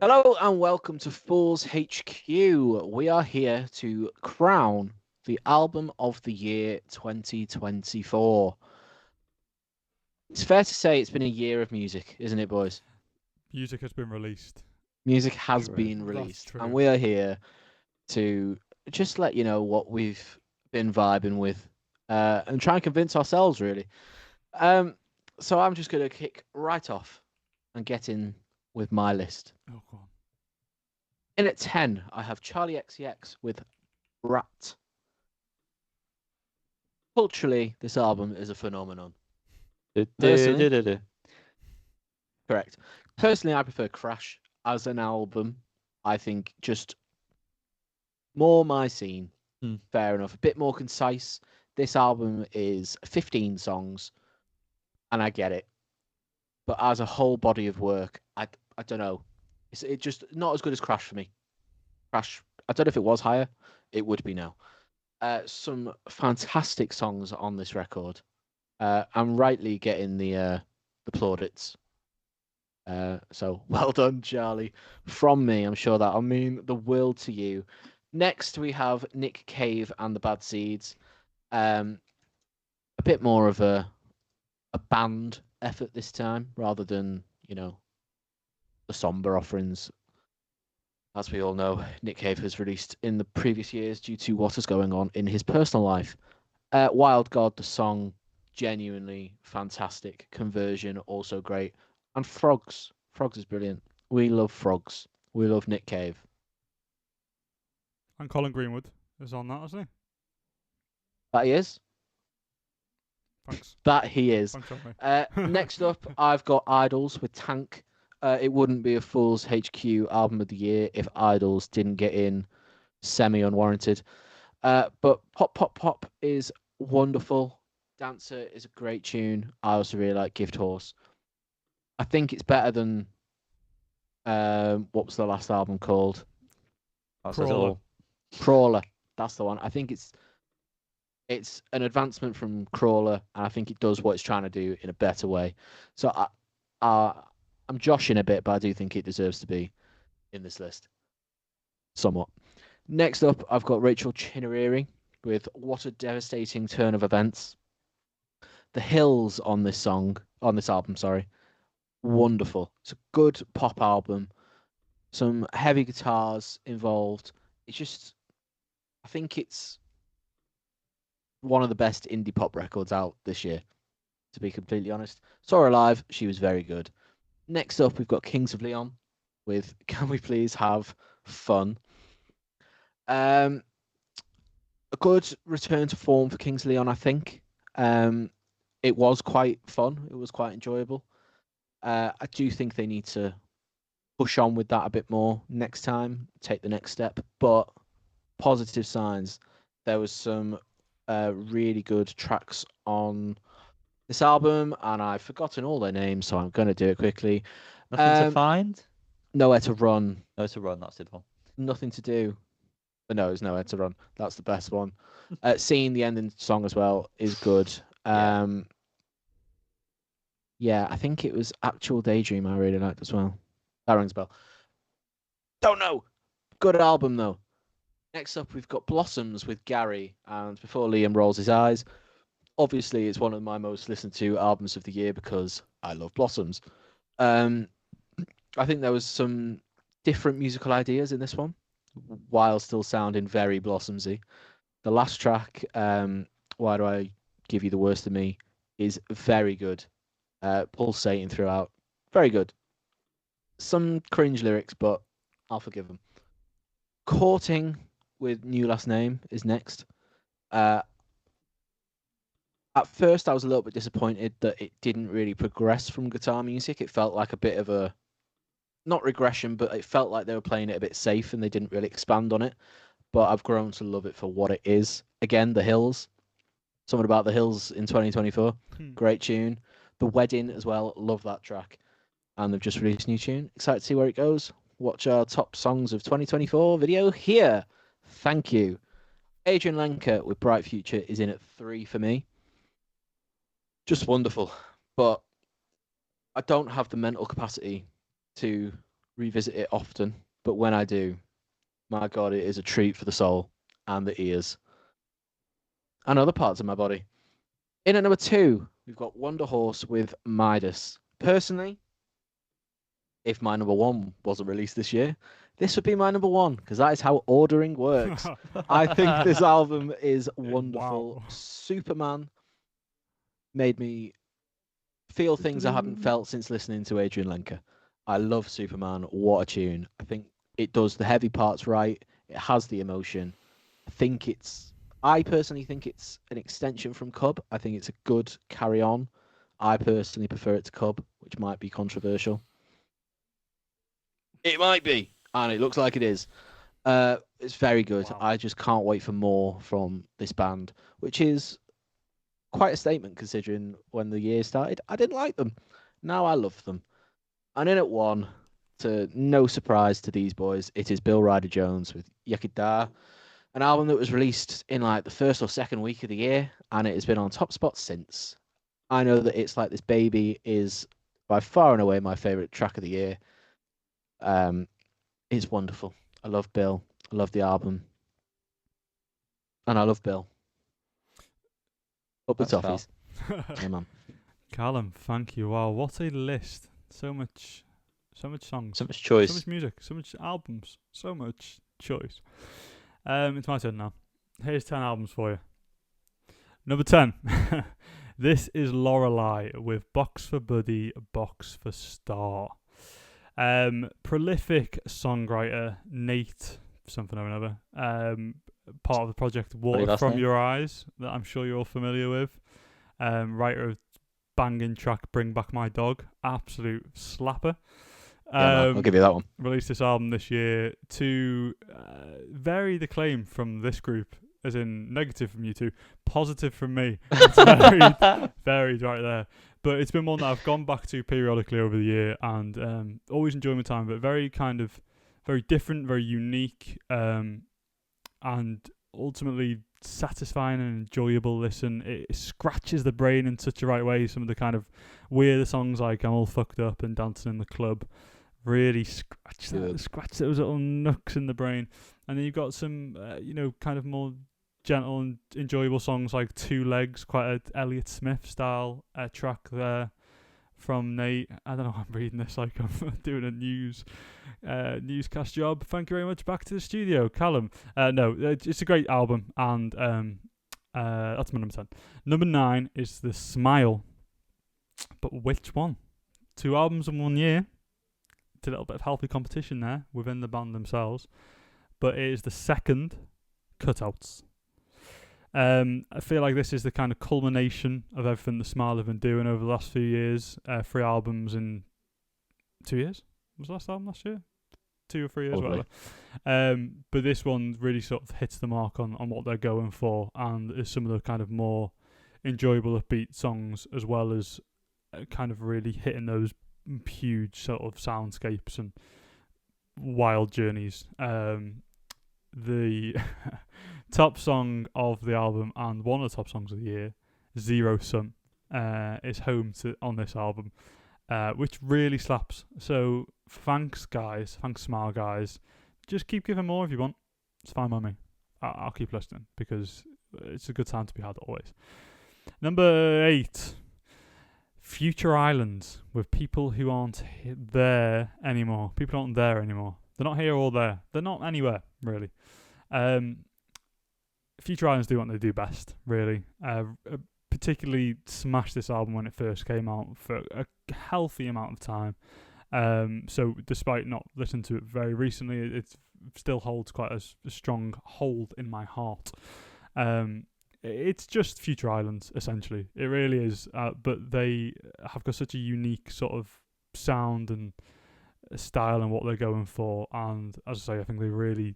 Hello and welcome to Fools HQ. We are here to crown the album of the year 2024. It's fair to say it's been a year of music, isn't it, boys? Music has been released. Music has True. been That's released, and true. we are here to just let you know what we've been vibing with and try and convince ourselves, really. Um, so I'm just going to kick right off and get in with my list. Oh, go on. In at 10, I have Charlie XCX with Rat. Culturally, this album is a phenomenon. Personally, correct. Personally, I prefer Crash as an album. I think just more my scene. Fair enough. A bit more concise. This album is 15 songs, and I get it. But as a whole body of work, I don't know. It just not as good as Crash for me. Crash, I don't know if it was higher. It would be now. Some fantastic songs on this record. I'm rightly getting the plaudits. So well done, Charlie. From me, I'm sure that'll mean the world to you. Next, we have Nick Cave and the Bad Seeds. A bit more of a band effort this time, rather than the somber offerings. As we all know, Nick Cave has released in the previous years due to what is going on in his personal life. Wild God, the song, genuinely fantastic. Conversion, also great. And Frogs. Frogs is brilliant. We love Frogs. We love Nick Cave. And Colin Greenwood is on that, isn't he? That he is. Thanks. That he is. Thanks, Tommy. Next up, I've got Idols with Tank. It wouldn't be a Fool's HQ album of the year if Idols didn't get in semi-unwarranted. But Pop Pop Pop is wonderful. Dancer is a great tune. I also really like Gift Horse. I think it's better than what was the last album called? Crawler. Crawler. That's the one. I think it's an advancement from Crawler, and I think it does what it's trying to do in a better way. So I'm joshing a bit, but I do think it deserves to be in this list. Somewhat. Next up, I've got Rachel Chinouriri with What a Devastating Turn of Events. The Hills on this album, sorry. Wonderful. It's a good pop album. Some heavy guitars involved. I think it's one of the best indie pop records out this year, to be completely honest. Saw her live. She was very good. Next up, we've got Kings of Leon with Can We Please Have Fun? A good return to form for Kings of Leon, I think. It was quite fun. It was quite enjoyable. I do think they need to push on with that a bit more next time, take the next step. But positive signs. There was some really good tracks on this album, and I've forgotten all their names, so I'm going to do it quickly. Nothing to find? Nowhere to Run. Nowhere to Run, that's the one. Nothing to Do. But no, it's Nowhere to Run. That's the best one. Seeing the ending song as well is good. Yeah, I think it was Actual Daydream I really liked as well. That rings a bell. Don't know. Good album, though. Next up, we've got Blossoms with Gary. And before Liam rolls his eyes, obviously it's one of my most listened to albums of the year because I love Blossoms. I think there was some different musical ideas in this one, while still sounding very Blossomsy. The last track, Why Do I Give You the Worst of Me, is very good. Pulsating throughout. Very good. Some cringe lyrics, but I'll forgive them. Courting with New Last Name is next. At first, I was a little bit disappointed that it didn't really progress from guitar music. It felt like a bit of a, not regression, but it felt like they were playing it a bit safe and they didn't really expand on it. But I've grown to love it for what it is. Again, The Hills. Something About the Hills in 2024. Great tune. The Wedding as well. Love that track. And they've just released a new tune. Excited to see where it goes. Watch our top songs of 2024 video here. Thank you. Adrianne Lenker with Bright Future is in at 3 for me. Just wonderful. But I don't have the mental capacity to revisit it often, but when I do, my God, it is a treat for the soul and the ears and other parts of my body. In at number 2, we've got Wunderhorse with Midas. Personally, if my number 1 wasn't released this year, this would be my number 1 because that is how ordering works. I think this album is wonderful. Wow. Superman made me feel things I haven't felt since listening to Adrianne Lenker. I love Superman. What a tune. I think it does the heavy parts right. It has the emotion. I personally think it's an extension from Cub. I think it's a good carry on. I personally prefer it to Cub, which might be controversial. It might be, and it looks like it is. It's very good. Wow. I just can't wait for more from this band, which is quite a statement considering when the year started, I didn't like them. Now I love them. And in at 1, to no surprise to these boys, it is Bill Ryder-Jones with Yakida, an album that was released in like the first or second week of the year, and it has been on top spot since. I know that It's Like This Baby is by far and away my favourite track of the year. It's wonderful. I love Bill. I love the album. And I love Bill. Up the That's toffees. Yeah, man. Callum, thank you. Wow, what a list. So much songs. So much choice. So much music, so much albums, so much choice. It's my turn now. Here's 10 albums for you. Number 10. This is Lorelei with Box for Buddy, Box for Star. Prolific songwriter Nate something or another. Part of the project Water From Your Eyes that I'm sure you're all familiar with. Writer of banging track Bring Back My Dog. Absolute slapper. I'll give you that one. Released this album this year to varied acclaim from this group, as in negative from you two, positive from me. It's varied right there. But it's been one that I've gone back to periodically over the year and always enjoy my time, but very different, very unique, and ultimately satisfying and enjoyable listen. It scratches the brain in such a right way. Some of the kind of weirder songs like I'm All Fucked Up and Dancing in the Club really scratch those little nooks in the brain. And then you've got some kind of more gentle and enjoyable songs like Two Legs, quite a Elliott Smith style track there from Nate. I don't know, I'm reading this like I'm doing a newscast job. Thank you very much. Back to the studio, Callum. No, it's a great album, and that's my number 10. Number 9 is The Smile. But which one? 2 albums in 1 year. It's a little bit of healthy competition there within the band themselves. But it is the second Cutouts. I feel like this is the kind of culmination of everything The Smile have been doing over the last few years. 3 albums in 2 years? Was the last album last year? 2 or 3 years, Probably. whatever. But this one really sort of hits the mark on what they're going for, and is some of the kind of more enjoyable upbeat songs, as well as kind of really hitting those huge sort of soundscapes and wild journeys. The top song of the album and one of the top songs of the year, Zero Sum, is home to on this album, which really slaps. So thanks guys, thanks Smile guys. Just keep giving more if you want. It's fine by me. I'll keep listening because it's a good time to be had always. Number 8, Future Islands with People Who Aren't There Anymore. People aren't there anymore. They're not here or there. They're not anywhere, really. Future Islands do what they do best, really. Particularly smashed this album when it first came out for a healthy amount of time. So despite not listening to it very recently, it still holds quite a strong hold in my heart. It's just Future Islands, essentially. It really is. But they have got such a unique sort of sound and style and what they're going for. And as I say, I think they really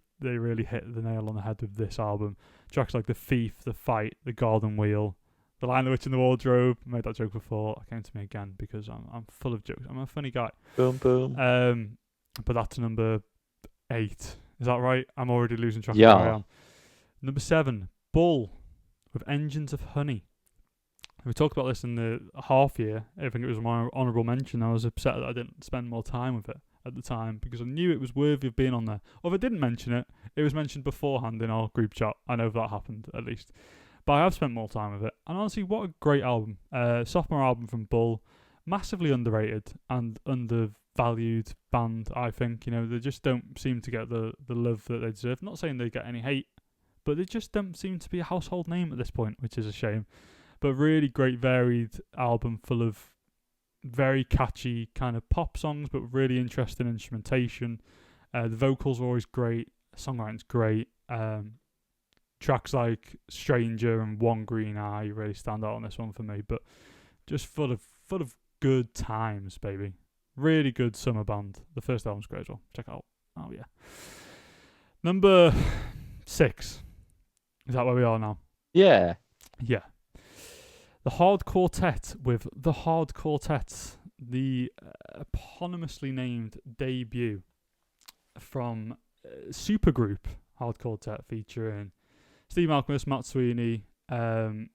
hit the nail on the head with this album. Tracks like The Thief, The Fight, The Garden Wheel, The Lion, the Witch and the Wardrobe. I made that joke before. It came to me again because I'm full of jokes. I'm a funny guy. Boom, boom. But that's number 8. Is that right? I'm already losing track Yeah. of where I am. Number 7, Bull with Engines of Honey. We talked about this in the half year. I think it was my honourable mention. I was upset that I didn't spend more time with it. at the time because I knew it was worthy of being on there. Or if I didn't mention it, it was mentioned beforehand in our group chat. I know that happened at least. But I have spent more time with it. And honestly, what a great album. Sophomore album from Bull. Massively underrated and undervalued band, I think. You know, they just don't seem to get the love that they deserve. Not saying they get any hate, but they just don't seem to be a household name at this point, which is a shame. But really great, varied album full of very catchy kind of pop songs, but really interesting instrumentation. The vocals are always great. Songwriting's great. Tracks like Stranger and One Green Eye really stand out on this one for me. But just full of good times, baby. Really good summer band. The first album's great as well. Check it out. Oh, yeah. Number 6. Is that where we are now? Yeah. Yeah. The Hard Quartet with The Hard Quartet, the eponymously named debut from supergroup Hard Quartet featuring Steve Malcolmus, Matt Sweeney, Emmett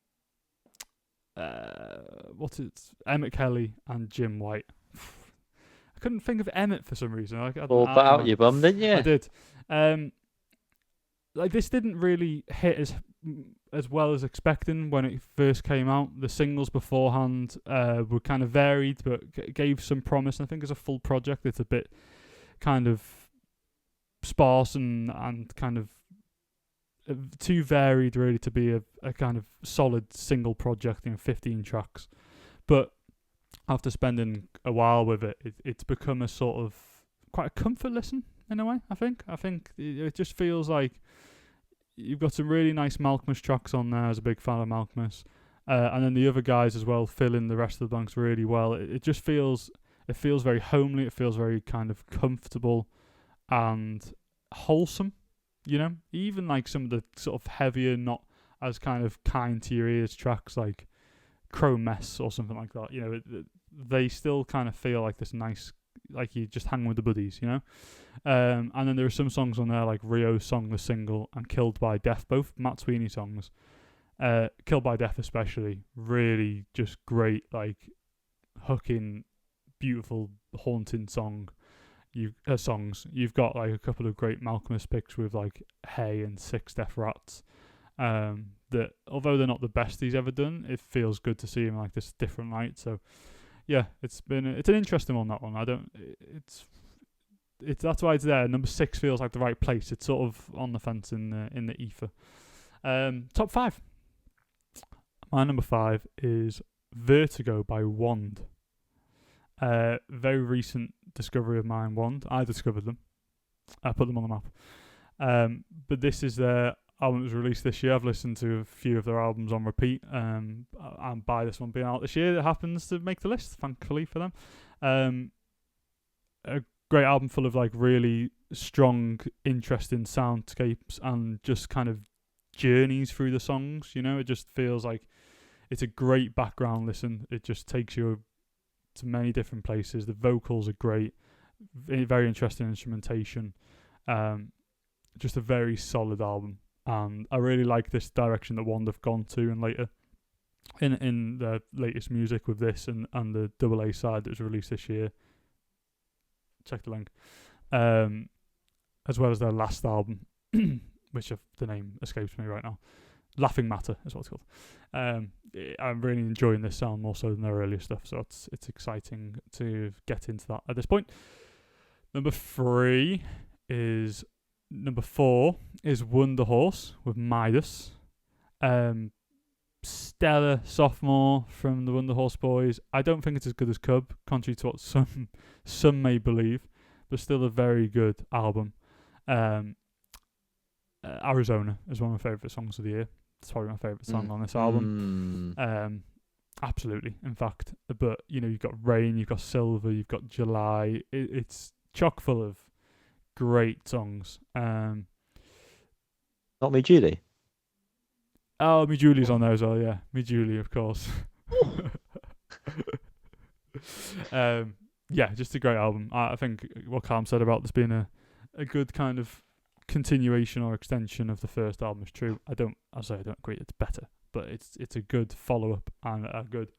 Kelly and Jim White. I couldn't think of Emmett for some reason. All put out your bum, didn't you? I did. This didn't really hit as well as expecting when it first came out. The singles beforehand were kind of varied, but gave some promise. I think as a full project, it's a bit kind of sparse and kind of too varied really to be a kind of solid single project in 15 tracks. But after spending a while with it, it's become a sort of quite a comfort listen in a way, I think it just feels like you've got some really nice Malcolmus tracks on there. I was a big fan of Malcolmus, and then the other guys as well fill in the rest of the blanks really well. It just feels very homely. It feels very kind of comfortable and wholesome. You know, even like some of the sort of heavier, not as kind of kind to your ears tracks like Chrome Mess or something like that. You know, they still kind of feel like this nice, like you just hang with the buddies, you know. And then there are some songs on there like Rio's song, The Single, and Killed by Death, both Matt Sweeney songs. Killed by Death especially, really just great, like hooking, beautiful, haunting songs. You've got like a couple of great Malcolmus picks with like Hey and Six Death Rats. That although they're not the best he's ever done, it feels good to see him like this different light. So yeah, it's an interesting one, that one. That's why it's there. Number 6 feels like the right place. It's sort of on the fence in the ether. Top 5. My number 5 is Vertigo by Wand. Very recent discovery of mine, Wand. I discovered them. I put them on the map. But this is their album that was released this year. I've listened to a few of their albums on repeat. And by this one being out this year, it happens to make the list, thankfully for them. A great album full of like really strong, interesting soundscapes and just kind of journeys through the songs. You know, it just feels like it's a great background listen. It just takes you to many different places. The vocals are great, very interesting instrumentation. Just a very solid album, and I really like this direction that Wand have gone to and later in the latest music with this and the double A side that was released this year. Check the link. As well as their last album, which the name escapes me right now. Laughing Matter is what it's called. I'm really enjoying this sound more so than their earlier stuff, so it's exciting to get into that at this point. Number 4 is Wunderhorse with Midas. Stellar sophomore from the Wunderhorse boys. I don't think it's as good as Cub, contrary to what some may believe, but still a very good album. Arizona is one of my favourite songs of the year. It's probably my favourite song on this album. Absolutely, in fact. But, you know, you've got Rain, you've got Silver, you've got July. It's chock full of great songs. Not Me Julie? Oh, Me Julie's on there as well, yeah. Me Julie, of course. Yeah, just a great album. I think what Calm said about this being a good kind of continuation or extension of the first album is true. I don't agree it's better, but it's a good follow-up and a good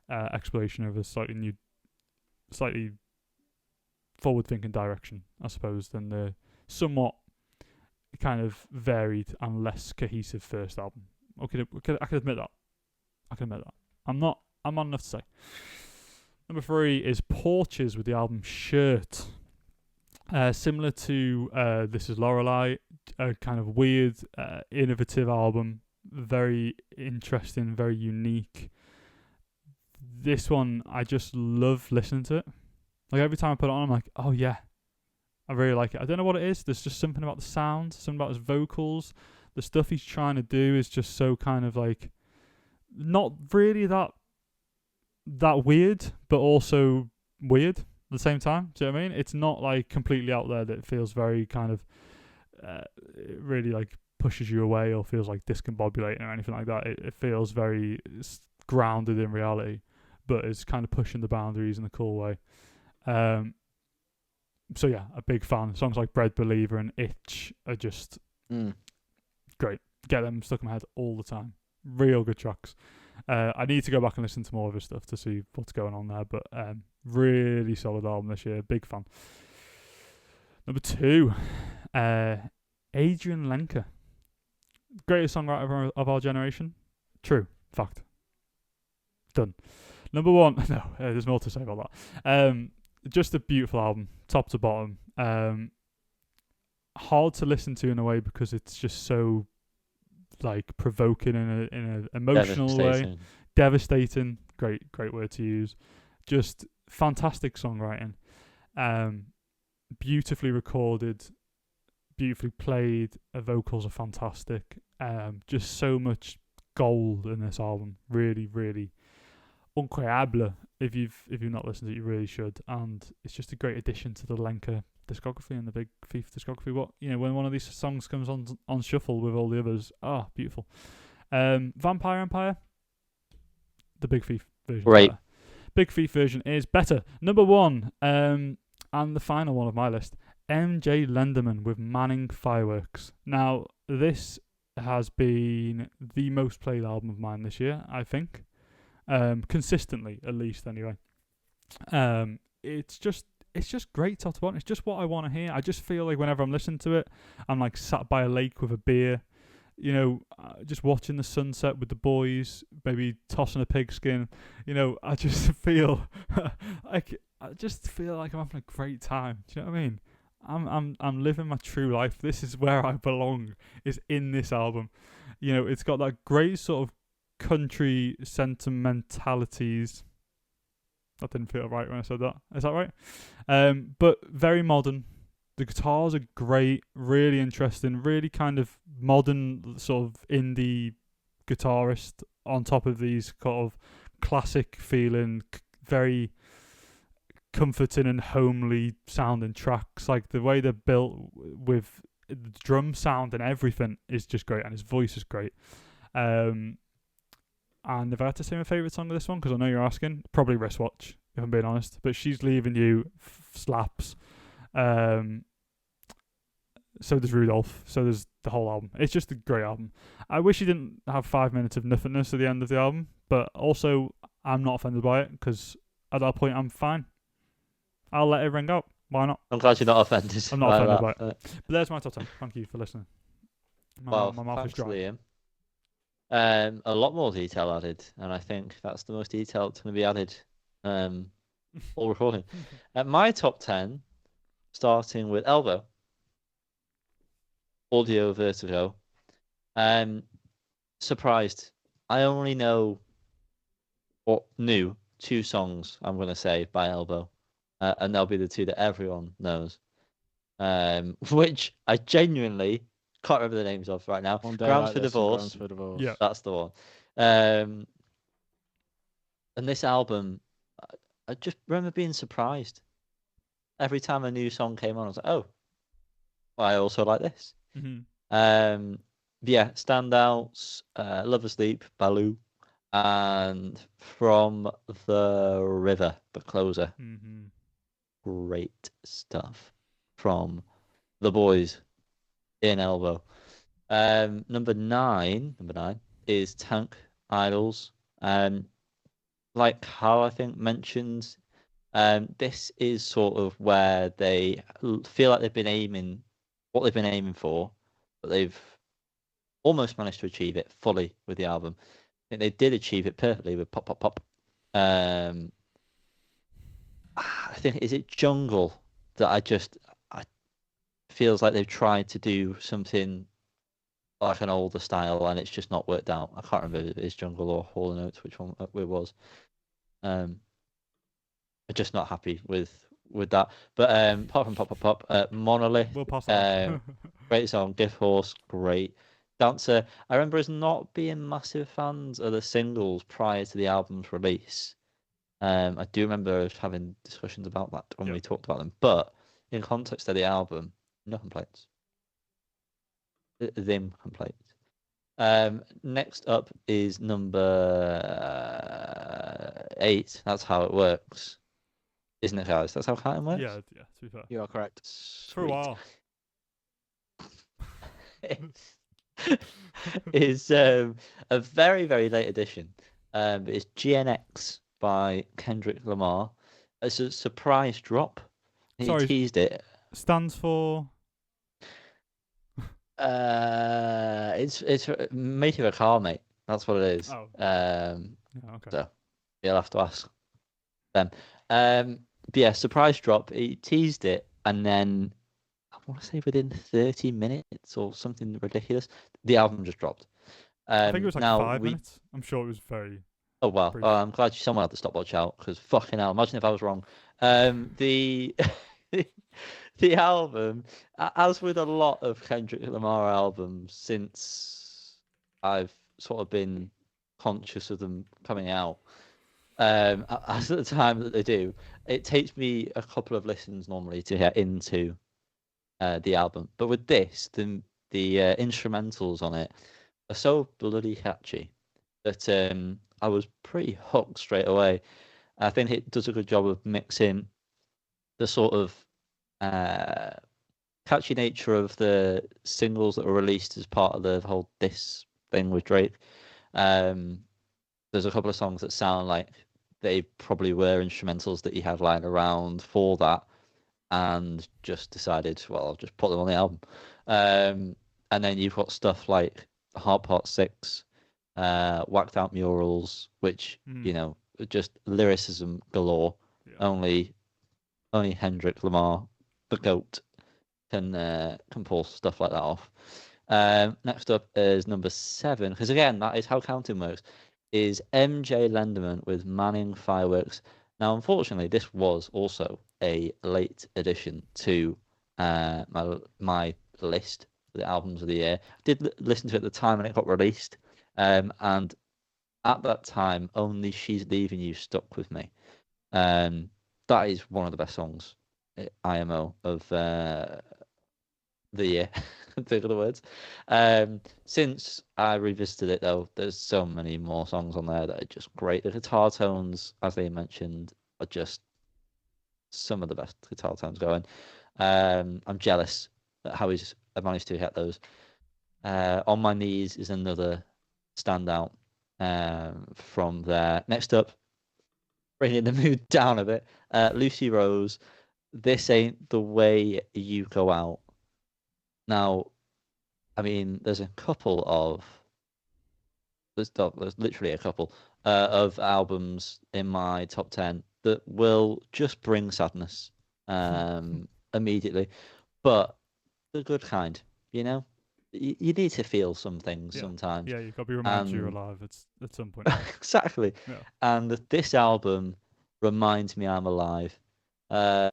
exploration of a slightly forward-thinking direction, I suppose, than the somewhat kind of varied and less cohesive first album. Okay, I could admit that. I'm not enough to say. Number 3 is Porches with the album Shirt. Similar to This Is Lorelei, a kind of weird, innovative album. Very interesting, very unique. This one, I just love listening to it. Like every time I put it on, I'm like, oh yeah, I really like it. I don't know what it is. There's just something about the sound, something about his vocals. The stuff he's trying to do is just so kind of like not really that weird, but also weird at the same time. Do you know what I mean? It's not like completely out there that feels very kind of really like pushes you away or feels like discombobulating or anything like that. It feels very grounded in reality, but it's kind of pushing the boundaries in a cool way. So yeah, a big fan. Songs like Bread Believer and Itch are just great. Get them stuck in my head all the time. Real good tracks. I need to go back and listen to more of his stuff to see what's going on there, but really solid album this year. Big fan. Number 2, Adrianne Lenker. Greatest songwriter of our generation. True. Fact. Done. Number 1. No, there's more to say about that. Just a beautiful album, top to bottom. Hard to listen to in a way because it's just so like provoking in an emotional way. Devastating. Great word to use. Just fantastic songwriting. Beautifully recorded, beautifully played. Her vocals are fantastic. Just so much gold in this album. Really, really incroyable. If you've not listened to it, you really should. And it's just a great addition to the Lenker discography and the Big Thief discography. When one of these songs comes on shuffle with all the others, beautiful. Vampire Empire, the Big Thief version. Right. Big Thief version is better. Number 1, and the final one of my list, MJ Lenderman with Manning Fireworks. Now, this has been the most played album of mine this year, I think. Consistently, at least, anyway. It's just great top to bottom. It's just what I want to hear. I just feel like whenever I'm listening to it, I'm like sat by a lake with a beer, just watching the sunset with the boys, maybe tossing a pigskin. I just feel like I'm having a great time. Do you know what I mean? I'm living my true life. This is where I belong. Is in this album. It's got that great sort of country sentimentalities. That didn't feel right when I said that. Is that right? But very modern. The guitars are great, really interesting, really kind of modern sort of indie guitarist on top of these kind of classic feeling, very comforting and homely sounding tracks. Like the way they're built with the drum sound and everything is just great, and his voice is great. And if I had to say my favourite song of this one, because I know you're asking, probably Wristwatch, if I'm being honest. But She's Leaving You slaps. So does Rudolph. So does the whole album. It's just a great album. I wish he didn't have 5 minutes of nothingness at the end of the album. But also, I'm not offended by it, because at that point, I'm fine. I'll let it ring out. Why not? I'm glad you're not offended. I'm not offended by it. But there's my top 10. Thank you for listening. My mouth is dry. Liam. A lot more detail added, and I think that's the most detail that's going to be added all recording. My top 10, starting with Elbow, Audio Vertigo. Surprised. I only knew 2 songs, I'm going to say, by Elbow, and they'll be the 2 that everyone knows, which I genuinely can't remember the names of right now. Grounds for Divorce. Yeah, that's the one. And this album, I just remember being surprised. Every time a new song came on, I was like, oh, well, I also like this. Mm-hmm. Yeah, standouts, Love Asleep, Baloo, and From the River, the closer. Mm-hmm. Great stuff from the boys in Elbow. Number nine is Tank Idols. Like how I think mentioned This is sort of where they feel like they've been aiming what they've been aiming for, but they've almost managed to achieve it fully with the album. I think they did achieve it perfectly with Pop Pop Pop. I think, is it Jungle that I feels like they've tried to do something like an older style and it's just not worked out. I can't remember if it's Jungle or Hall & Oates, which one it was. I'm just not happy with that. But apart from Pop Pop Pop, Monolith, We'll pass on. great song. Gift Horse, great. Dancer, I remember us not being massive fans of the singles prior to the album's release. I do remember us having discussions about that when we talked about them. But in context of the album, no complaints. Them complaints. Next up is number 8. That's how it works, isn't it, guys? That's how counting works. Yeah. To be fair, You are correct. For a while. Is a very, very late edition. It's GNX by Kendrick Lamar. It's a surprise drop. He teased it. Stands for. It's make of a car, mate. That's what it is. Oh. Okay. So you'll have to ask them. But yeah, surprise drop. He teased it, and then I want to say within 30 minutes or something ridiculous, the album just dropped. I think it was like 5 minutes. I'm sure it was very. Oh wow! brief. I'm glad someone had the stopwatch out, because fucking hell, imagine if I was wrong. The the album, as with a lot of Kendrick Lamar albums since I've sort of been conscious of them coming out, as at the time that they do, it takes me a couple of listens normally to get into the album. But with this, the instrumentals on it are so bloody catchy that I was pretty hooked straight away. I think it does a good job of mixing the sort of catchy nature of the singles that were released as part of the whole diss thing with Drake. There's a couple of songs that sound like they probably were instrumentals that he had lying around for that, and just decided, well, I'll just put them on the album. And then you've got stuff like Heart Part 6, Whacked Out Murals, which, you know, just lyricism galore. Yeah. Only Kendrick Lamar, the GOAT, can pull stuff like that off. Next up is number 7, because again, that is how counting works, is MJ Lenderman with Manning Fireworks. Now, unfortunately, this was also a late addition to my list for the albums of the year. I did listen to it at the time when it got released, and at that time, only She's Leaving You stuck with me. That is one of the best songs, IMO, of the year. Think of the words. Since I revisited it, though, there's so many more songs on there that are just great. The guitar tones, as they mentioned, are just some of the best guitar tones going. I'm jealous at how he's managed to hit those. On My Knees is another standout from there. Next up, bringing the mood down a bit, Lucy Rose, This Ain't the Way You Go Out. Now, I mean, there's literally a couple of albums in my top 10 that will just bring sadness immediately, but the good kind, you know? You need to feel some things sometimes. Yeah, you've got to be reminded you're alive at some point. Exactly. Yeah. And this album reminds me I'm alive. For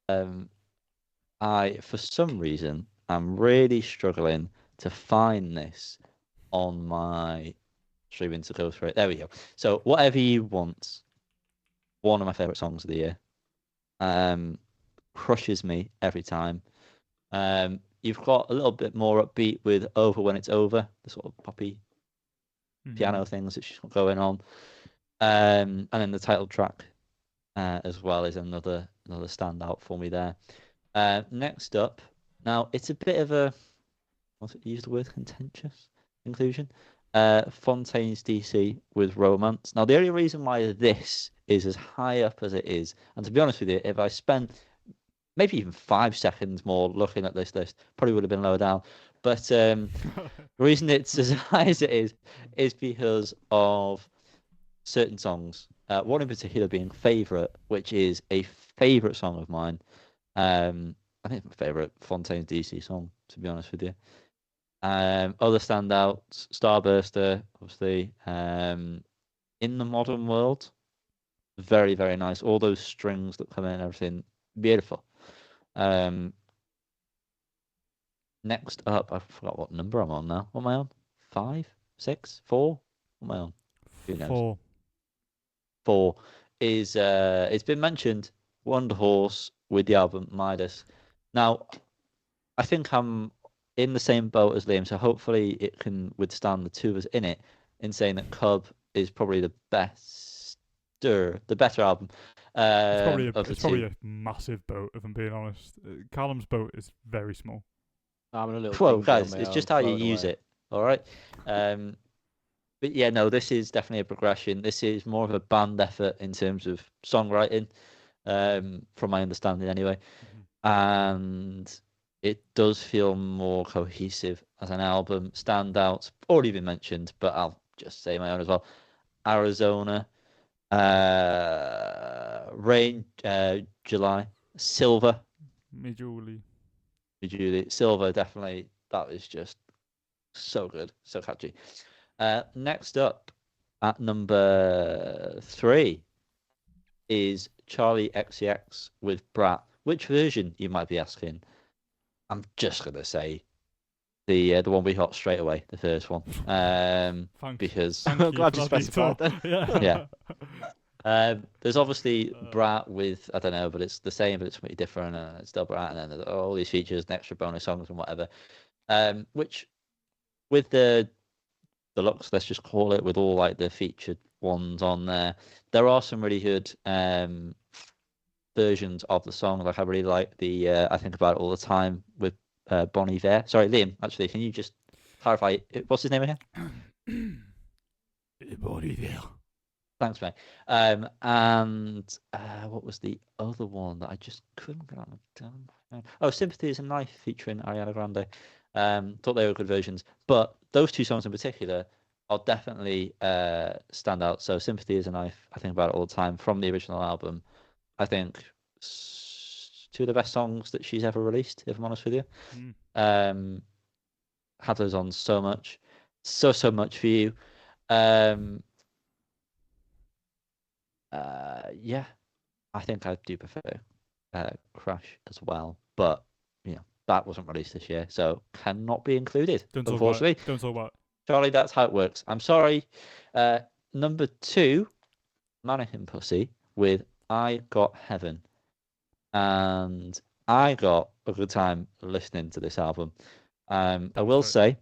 some reason, I'm really struggling to find this on my streaming to go through it. There we go. So, Whatever You Want, one of my favorite songs of the year. Crushes me every time. You've got a little bit more upbeat with Over When It's Over, the sort of poppy piano things that's going on. And then the title track as well is another standout for me there. Next up, now it's a bit of a, use the word contentious inclusion. Fontaines DC with Romance. Now, the only reason why this is as high up as it is, and to be honest with you, if I spent maybe even 5 seconds more looking at this list, probably would have been lower down. But the reason it's as high as it is because of certain songs. One in particular being Favourite, which is a favourite song of mine. I think it's my favourite Fontaines DC song, to be honest with you. Other standouts, Starburster, obviously. In the Modern World, very, very nice. All those strings that come in and everything, beautiful. Next up, I forgot what number I'm on now. What am I on? 5, 6, 4? What am I on? Who knows? 4 is it's been mentioned, Wunderhorse with the album Midas. Now, I think I'm in the same boat as Liam, so hopefully it can withstand the two of us in it, in saying that Cub is probably the better album It's probably a massive boat, if I'm being honest. Callum's boat is very small. I'm in a little. Whoa, guys, it's just how you use it. All right. But yeah, no, this is definitely a progression. This is more of a band effort in terms of songwriting, from my understanding anyway. And it does feel more cohesive as an album. Standouts, already been mentioned, but I'll just say my own as well. Arizona, Rain, July, Silver. Me Julie. Silver, definitely. That is just so good, so catchy. Next up at number 3 is Charli XCX with Brat. Which version, you might be asking? I'm just gonna say the one we got straight away, the first one. Because I'm glad you specified that. Yeah. There's obviously Brat with, I don't know, but it's the same, but it's completely different. It's still Brat, and then there's all these features and extra bonus songs and whatever. Which with the deluxe, let's just call it, with all like the featured ones on there, there are some really good versions of the song. Like I really like the I Think About It All the Time with Bon Iver. Sorry, Liam, actually, can you just clarify what's his name again? Bon Iver. Thanks, mate. And what was the other one that I just couldn't get on? Oh, Sympathy is a Knife featuring Ariana Grande. Thought they were good versions, but those two songs in particular are definitely stand out. So Sympathy is a Knife, I think about it all the time, from the original album. I think 2 of the best songs that she's ever released, if I'm honest with you. Had those on so much. So much for you. Yeah, I think I do prefer Crash as well, but you know that wasn't released this year, so cannot be included. Unfortunately, don't talk about it. Charli, that's how it works. I'm sorry. Number 2, Mannequin Pussy with I Got Heaven, and I got a good time listening to this album. I will say,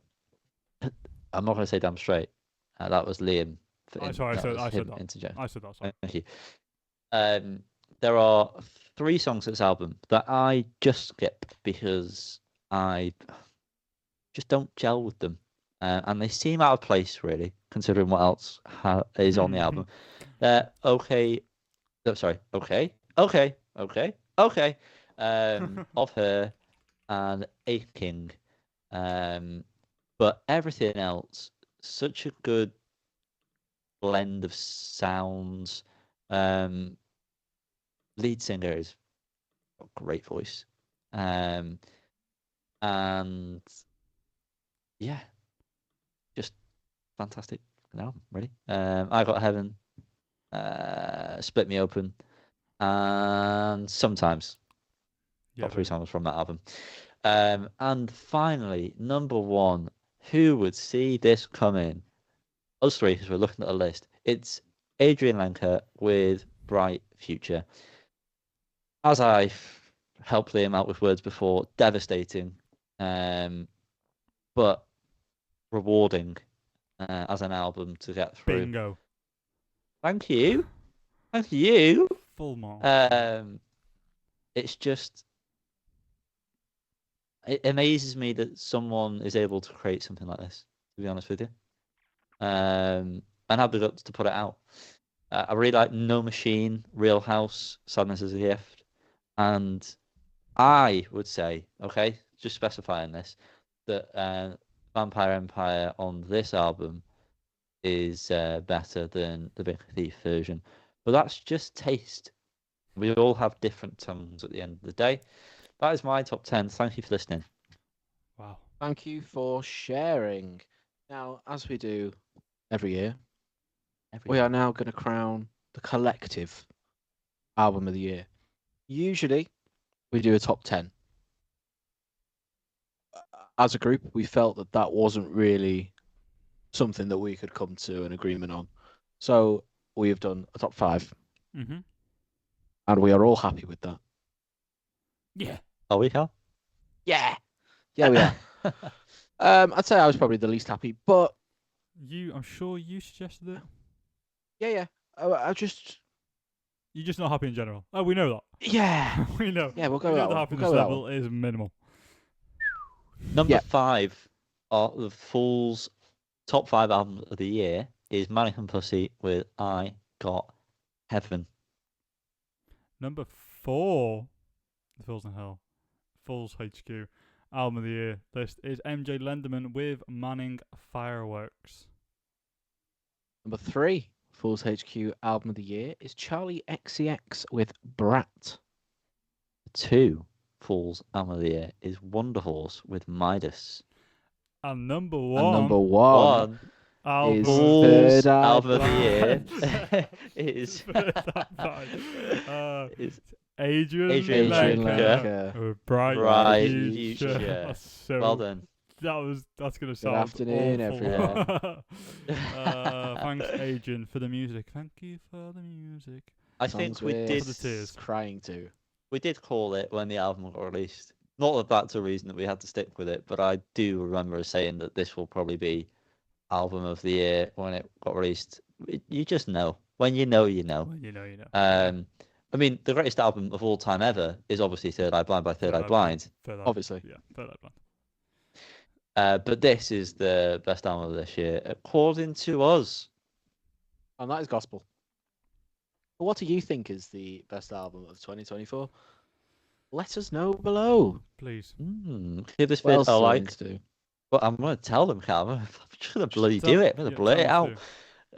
I'm not going to say damn straight. That was Liam. I said that. Sorry. Thank you. There are 3 songs in this album that I just skip because I just don't gel with them, and they seem out of place, really, considering what else is on the album. Okay. Of Her and Aching, but everything else, such a good blend of sounds. Lead singer is got a great voice, and yeah, just fantastic album, really. I Got Heaven, Split Me Open, and Sometimes. Got 3 songs from that album. And finally, number 1, who would see this coming? Us 3, because we're looking at a list. It's Adrianne Lenker with Bright Future. As I helped Liam out with words before, devastating, but rewarding as an album to get through. Bingo. Thank you. Full mark. It's just, it amazes me that someone is able to create something like this, to be honest with you. and had the guts to put it out. I really like No Machine, Real House, Sadness is a Gift, and I would say, okay, just specifying this, that Vampire Empire on this album is better than the Big Thief version, but that's just taste. We all have different tongues at the end of the day. That is my top 10. Thank you for listening. Wow. Thank you for sharing. Now, as we do every year, we are now going to crown the collective album of the year. Usually, we do a top 10. As a group, we felt that that wasn't really something that we could come to an agreement on. So we have done a top 5. Mm-hmm. And we are all happy with that. Yeah. Are we, Cal? Yeah. Yeah, we are. I'd say I was probably the least happy, but I'm sure you suggested it. yeah. I just... You're just not happy in general. Oh, we know that. Yeah. We know. Yeah, we'll go We with know that the one. happiness We'll go with that level is minimal. Number 5 of the Fool's top 5 albums of the year is Mannequin Pussy with I Got Heaven. Number 4, The Fools in Hell, Fools HQ, album of the year list is MJ Lenderman with Manning Fireworks. Number 3, Fools HQ album of the year is Charli XCX with Brat. 2 Fool's album of the year is Wunderhorse with Midas. And number 1, And number 1 is Fool's Third Eye album of the year is Adrianne Adrianne Lenker with Bright Future. That's so, well done. That's going to sound afternoon, awful. everyone. Thanks, Adrian, for the music. Thank you for the music. I think we did For the tears. Crying too. we did call it when the album got released. Not that that's a reason that we had to stick with it, but I do remember us saying that this will probably be album of the year when it got released. You just know. When you know, you know. When you know, you know. I mean, the greatest album of all time ever is obviously Third Eye Blind by Third Eye Blind. Obviously. Yeah, Third Eye Blind. But this is the best album of this year, according to us. And that is gospel. But what do you think is the best album of 2024? Let us know below. Please. Give this What video else a do I like. need to do? Well, I'm going to tell them, Cal. I'm just going to bloody do it. I'm going to blurt it out.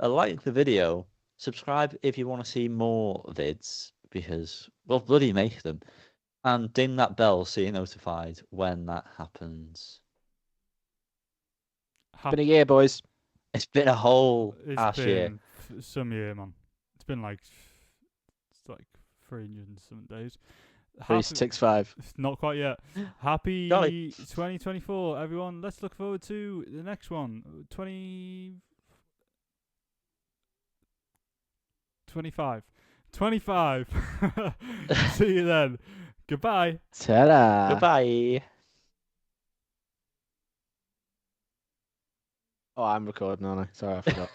Like the video. Subscribe if you want to see more vids, because we'll bloody make them. And ding that bell so you're notified when that happens. It's been a year, boys. It's been a whole ass year. Some year, man. It's been like 300 and some days. 365. Not quite yet. Happy Golly. 2024, everyone. Let's look forward to the next one. 25. See you then. Goodbye. Ta-da. Goodbye. Oh, I'm recording, aren't I? Sorry, I forgot.